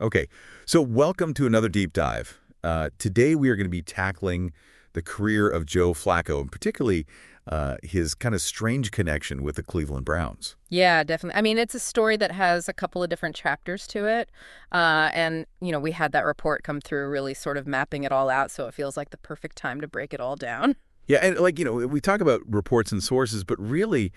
Okay, so welcome to another deep dive. Today we are going to be tackling the career of Joe Flacco, and particularly his kind of strange connection with the Cleveland Browns. Yeah, definitely. I mean, it's a story that has a couple of different chapters to it. We had that report come through really sort of mapping it all out, so it feels like the perfect time to break it all down. Yeah, and we talk about reports and sources, but really,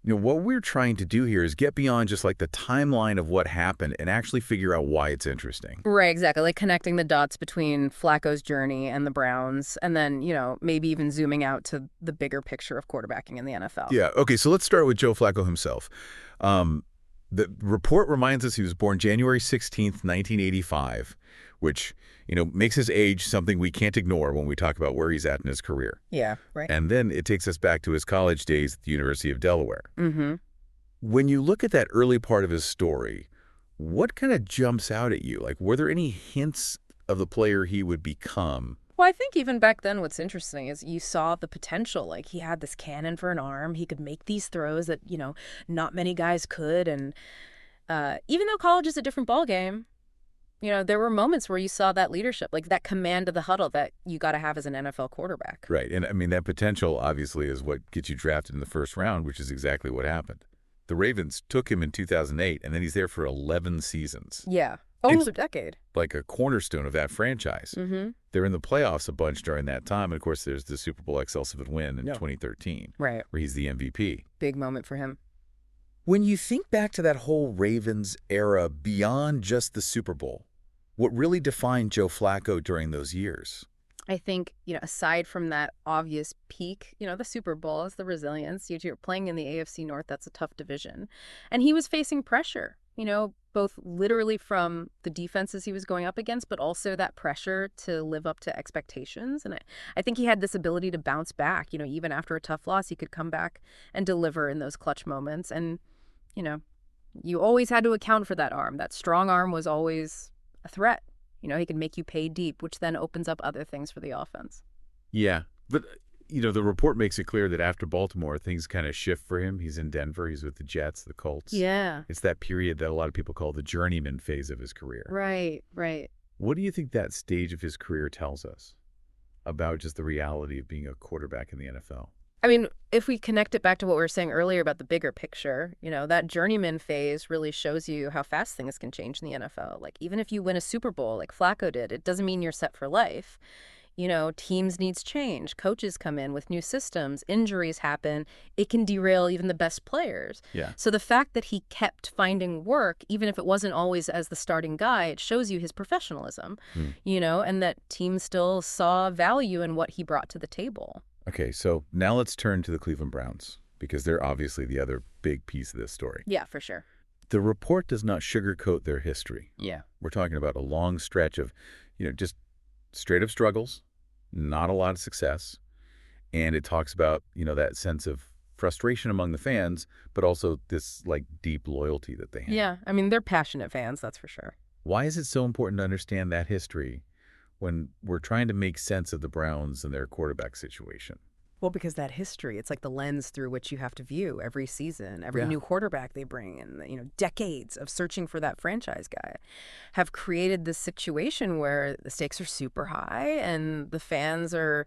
what we're trying to do here is get beyond just like the timeline of what happened and actually figure out why it's interesting. Right, exactly. Like connecting the dots between Flacco's journey and the Browns, and then, maybe even zooming out to the bigger picture of quarterbacking in the NFL. Yeah, okay, so let's start with Joe Flacco himself. Um, the report reminds us he was born January 16th, 1985, which, makes his age something we can't ignore when we talk about where he's at in his career. Yeah, right. And then it takes us back to his college days at the University of Delaware. Mm-hmm. When you look at that early part of his story, what kind of jumps out at you? Like, were there any hints of the player he would become? Well, I think even back then, what's interesting is you saw the potential. Like he had this cannon for an arm. He could make these throws that, not many guys could. And even though college is a different ballgame, there were moments where you saw that leadership, like that command of the huddle that you got to have as an NFL quarterback. Right. And I mean, that potential obviously is what gets you drafted in the first round, which is exactly what happened. The Ravens took him in 2008, and then he's there for 11 seasons. Yeah. Almost a decade. Like a cornerstone of that franchise. Mm-hmm. They're in the playoffs a bunch during that time. And of course, there's the Super Bowl XL7 win in 2013, Right. where he's the MVP. Big moment for him. When you think back to that whole Ravens era beyond just the Super Bowl, what really defined Joe Flacco during those years? I think, aside from that obvious peak, the Super Bowl is the resilience. You're playing in the AFC North. That's a tough division. And he was facing pressure, both literally from the defenses he was going up against, but also that pressure to live up to expectations. And I think he had this ability to bounce back. Even after a tough loss, he could come back and deliver in those clutch moments. And, you always had to account for that arm. That strong arm was always a threat. He can make you pay deep, which then opens up other things for the offense. Yeah, but, the report makes it clear that after Baltimore, things kind of shift for him. He's in Denver. He's with the Jets, the Colts. Yeah. It's that period that a lot of people call the journeyman phase of his career. Right, right. What do you think that stage of his career tells us about just the reality of being a quarterback in the NFL? I mean, if we connect it back to what we were saying earlier about the bigger picture, that journeyman phase really shows you how fast things can change in the NFL. Like, even if you win a Super Bowl like Flacco did, it doesn't mean you're set for life. Teams needs change. Coaches come in with new systems. Injuries happen. It can derail even the best players. Yeah. So the fact that he kept finding work, even if it wasn't always as the starting guy, it shows you his professionalism, and that teams still saw value in what he brought to the table. Okay, so now let's turn to the Cleveland Browns, because they're obviously the other big piece of this story. Yeah, for sure. The report does not sugarcoat their history. Yeah. We're talking about a long stretch of, just straight up struggles, not a lot of success. And it talks about, that sense of frustration among the fans, but also this like deep loyalty that they have. Yeah, I mean, they're passionate fans, that's for sure. Why is it so important to understand that history when we're trying to make sense of the Browns and their quarterback situation? Well, because that history, it's like the lens through which you have to view every season, every new quarterback they bring, and decades of searching for that franchise guy have created this situation where the stakes are super high and the fans are,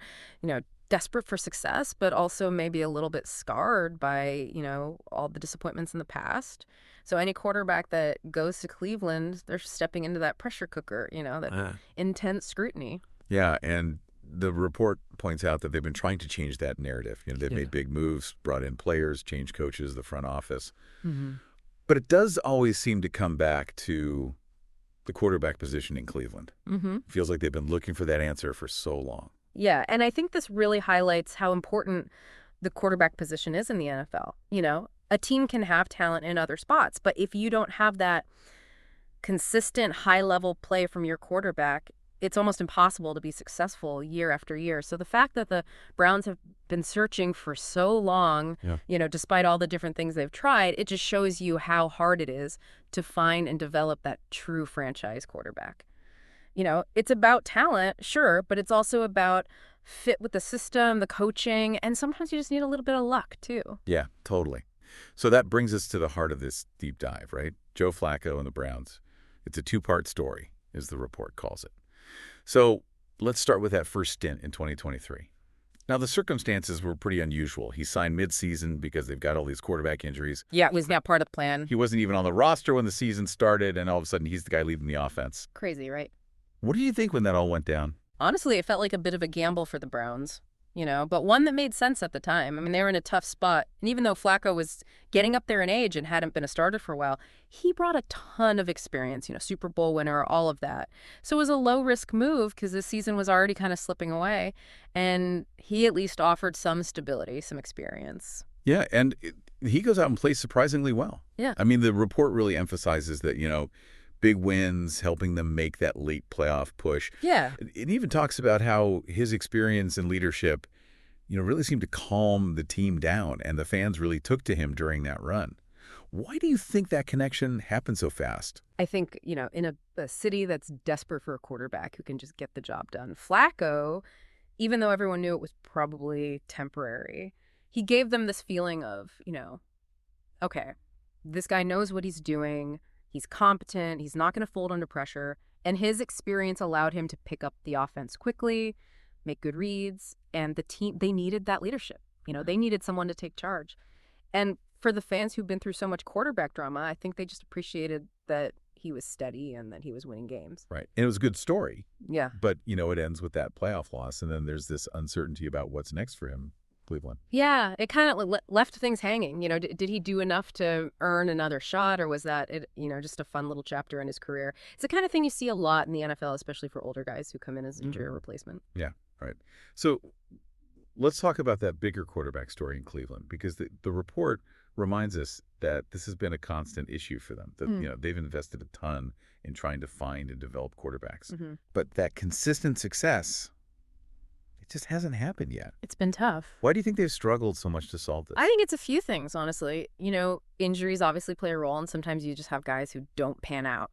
desperate for success, but also maybe a little bit scarred by, all the disappointments in the past. So any quarterback that goes to Cleveland, they're stepping into that pressure cooker, that intense scrutiny. Yeah, and the report points out that they've been trying to change that narrative. They've made big moves, brought in players, changed coaches, the front office. Mm-hmm. But it does always seem to come back to the quarterback position in Cleveland. Mm-hmm. Feels like they've been looking for that answer for so long. Yeah, and I think this really highlights how important the quarterback position is in the NFL. A team can have talent in other spots, but if you don't have that consistent high-level play from your quarterback, it's almost impossible to be successful year after year. So the fact that the Browns have been searching for so long, despite all the different things they've tried, it just shows you how hard it is to find and develop that true franchise quarterback. It's about talent, sure, but it's also about fit with the system, the coaching, and sometimes you just need a little bit of luck, too. Yeah, totally. So that brings us to the heart of this deep dive, right? Joe Flacco and the Browns. It's a two-part story, as the report calls it. So let's start with that first stint in 2023. Now, the circumstances were pretty unusual. He signed mid-season because they've got all these quarterback injuries. Yeah, it was not part of the plan. He wasn't even on the roster when the season started, and all of a sudden he's the guy leading the offense. Crazy, right? What do you think when that all went down? Honestly, it felt like a bit of a gamble for the Browns, but one that made sense at the time. I mean, they were in a tough spot. And even though Flacco was getting up there in age and hadn't been a starter for a while, he brought a ton of experience, Super Bowl winner, all of that. So it was a low-risk move because the season was already kind of slipping away. And he at least offered some stability, some experience. Yeah, and he goes out and plays surprisingly well. Yeah. I mean, the report really emphasizes that, big wins, helping them make that late playoff push. Yeah. It even talks about how his experience and leadership, really seemed to calm the team down, and the fans really took to him during that run. Why do you think that connection happened so fast? I think, in a city that's desperate for a quarterback who can just get the job done, Flacco, even though everyone knew it was probably temporary, he gave them this feeling of, okay, this guy knows what he's doing. He's competent. He's not going to fold under pressure. And his experience allowed him to pick up the offense quickly, make good reads. And the team, they needed that leadership. They needed someone to take charge. And for the fans who've been through so much quarterback drama, I think they just appreciated that he was steady and that he was winning games. Right. And it was a good story. Yeah. But, it ends with that playoff loss. And then there's this uncertainty about what's next for him. Cleveland. Yeah, it kind of left things hanging. Did he do enough to earn another shot, or was that just a fun little chapter in his career? It's the kind of thing you see a lot in the NFL, especially for older guys who come in as injury replacement. Yeah, right. So let's talk about that bigger quarterback story in Cleveland, because the report reminds us that this has been a constant issue for them. That they've invested a ton in trying to find and develop quarterbacks, but that consistent success, it just hasn't happened yet. It's been tough. Why do you think they've struggled so much to solve this? I think it's a few things, honestly. Injuries obviously play a role, and sometimes you just have guys who don't pan out.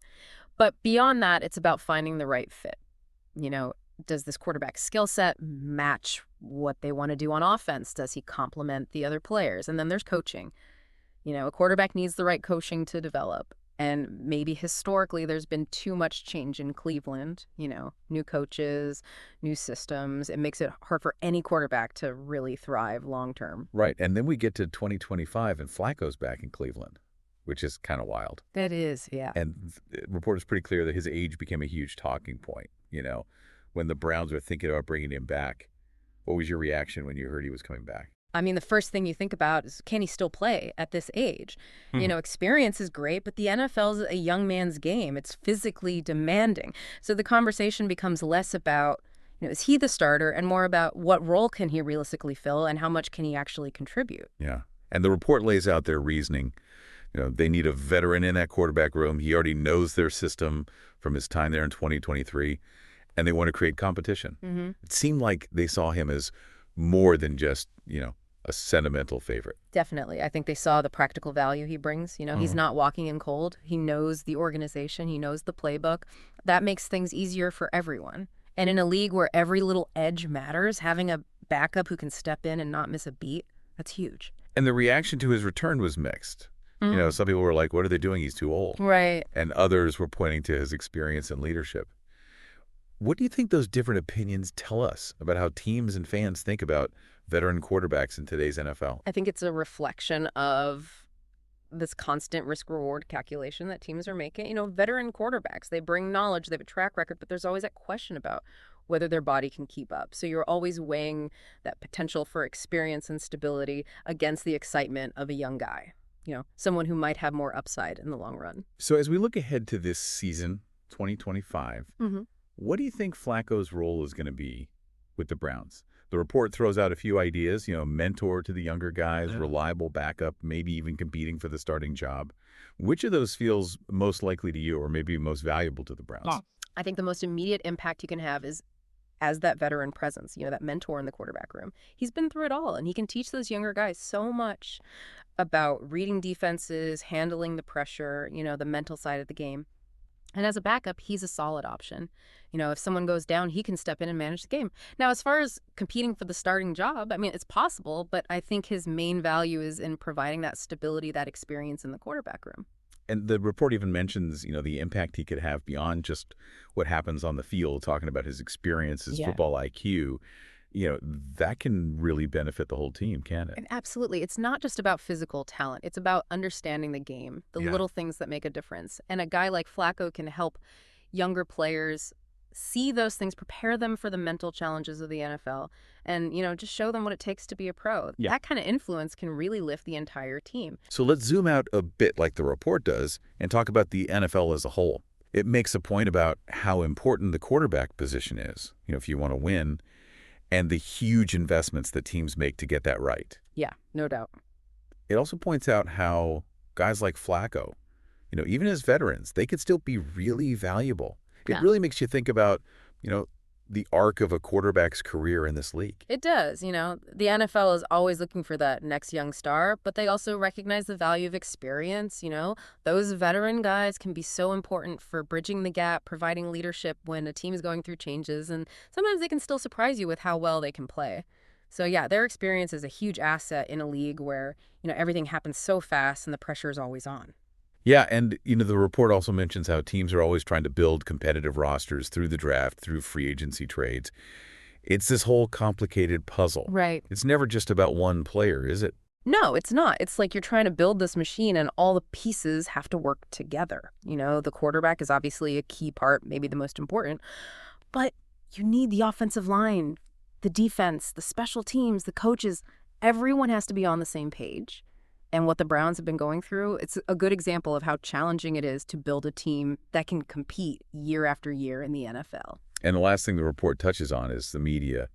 But beyond that, it's about finding the right fit. Does this quarterback skill set match what they want to do on offense? Does he complement the other players? And then there's coaching. A quarterback needs the right coaching to develop. And maybe historically there's been too much change in Cleveland, new coaches, new systems. It makes it hard for any quarterback to really thrive long term. Right. And then we get to 2025 and Flacco's back in Cleveland, which is kind of wild. That is, yeah. And the report is pretty clear that his age became a huge talking point. When the Browns were thinking about bringing him back, what was your reaction when you heard he was coming back? I mean, the first thing you think about is, can he still play at this age? Experience is great, but the NFL is a young man's game. It's physically demanding. So the conversation becomes less about, is he the starter, and more about what role can he realistically fill and how much can he actually contribute? Yeah. And the report lays out their reasoning. They need a veteran in that quarterback room. He already knows their system from his time there in 2023, and they want to create competition. It seemed like they saw him as more than just, a sentimental favorite. Definitely. I think they saw the practical value he brings. He's not walking in cold. He knows the organization. He knows the playbook. That makes things easier for everyone. And in a league where every little edge matters, having a backup who can step in and not miss a beat, that's huge. And the reaction to his return was mixed. Some people were like, what are they doing? He's too old. Right. And others were pointing to his experience and leadership. What do you think those different opinions tell us about how teams and fans think about veteran quarterbacks in today's NFL? I think it's a reflection of this constant risk-reward calculation that teams are making. Veteran quarterbacks, they bring knowledge, they have a track record, but there's always that question about whether their body can keep up. So you're always weighing that potential for experience and stability against the excitement of a young guy, someone who might have more upside in the long run. So as we look ahead to this season, 2025, what do you think Flacco's role is going to be with the Browns? The report throws out a few ideas, mentor to the younger guys, reliable backup, maybe even competing for the starting job. Which of those feels most likely to you, or maybe most valuable to the Browns? I think the most immediate impact you can have is as that veteran presence, that mentor in the quarterback room. He's been through it all, and he can teach those younger guys so much about reading defenses, handling the pressure, the mental side of the game. And as a backup, he's a solid option. If someone goes down, he can step in and manage the game. Now, as far as competing for the starting job, I mean, it's possible, but I think his main value is in providing that stability, that experience in the quarterback room. And the report even mentions, the impact he could have beyond just what happens on the field, talking about his experience, his Yeah. football IQ. That can really benefit the whole team, can it? And absolutely. It's not just about physical talent. It's about understanding the game, the Yeah. little things that make a difference. And a guy like Flacco can help younger players see those things, prepare them for the mental challenges of the NFL, and, just show them what it takes to be a pro. Yeah. That kind of influence can really lift the entire team. So let's zoom out a bit like the report does and talk about the NFL as a whole. It makes a point about how important the quarterback position is, if you want to win, and the huge investments that teams make to get that right. Yeah, no doubt. It also points out how guys like Flacco, even as veterans, they could still be really valuable. It Yeah. really makes you think about, the arc of a quarterback's career in this league. It does. The NFL is always looking for that next young star, but they also recognize the value of experience. Those veteran guys can be so important for bridging the gap, providing leadership when a team is going through changes, and sometimes they can still surprise you with how well they can play. So yeah, their experience is a huge asset in a league where, everything happens so fast and the pressure is always on. Yeah, and the report also mentions how teams are always trying to build competitive rosters through the draft, through free agency trades. It's this whole complicated puzzle. Right. It's never just about one player, is it? No, it's not. It's like you're trying to build this machine and all the pieces have to work together. The quarterback is obviously a key part, maybe the most important, but you need the offensive line, the defense, the special teams, the coaches. Everyone has to be on the same page. And what the Browns have been going through, it's a good example of how challenging it is to build a team that can compete year after year in the NFL. And the last thing the report touches on is the media,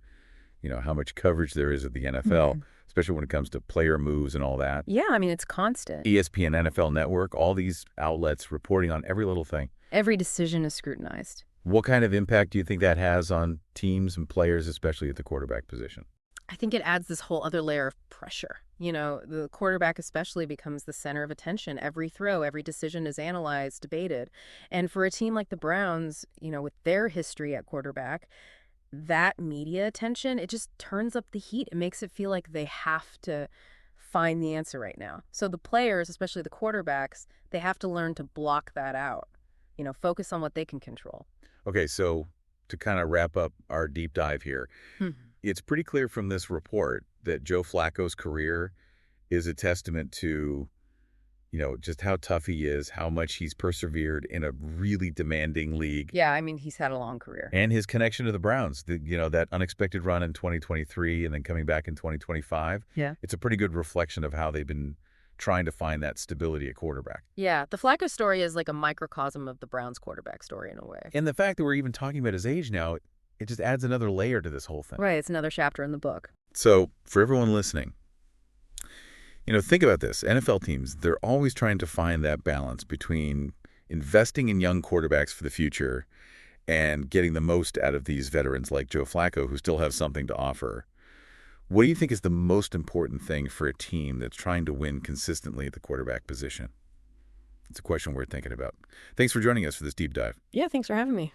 how much coverage there is of the NFL, especially when it comes to player moves and all that. Yeah, I mean, it's constant. ESPN, NFL Network, all these outlets reporting on every little thing. Every decision is scrutinized. What kind of impact do you think that has on teams and players, especially at the quarterback position? I think it adds this whole other layer of pressure. The quarterback especially becomes the center of attention. Every throw, every decision is analyzed, debated. And for a team like the Browns, with their history at quarterback, that media attention, it just turns up the heat. It makes it feel like they have to find the answer right now. So the players, especially the quarterbacks, they have to learn to block that out, focus on what they can control. Okay, so to kind of wrap up our deep dive here, it's pretty clear from this report that Joe Flacco's career is a testament to, just how tough he is, how much he's persevered in a really demanding league. Yeah, I mean, he's had a long career. And his connection to the Browns, that unexpected run in 2023 and then coming back in 2025. Yeah. It's a pretty good reflection of how they've been trying to find that stability at quarterback. Yeah, the Flacco story is like a microcosm of the Browns quarterback story in a way. And the fact that we're even talking about his age now, it just adds another layer to this whole thing. Right, it's another chapter in the book. So for everyone listening, think about this. NFL teams, they're always trying to find that balance between investing in young quarterbacks for the future and getting the most out of these veterans like Joe Flacco who still have something to offer. What do you think is the most important thing for a team that's trying to win consistently at the quarterback position? It's a question worth thinking about. Thanks for joining us for this deep dive. Yeah, thanks for having me.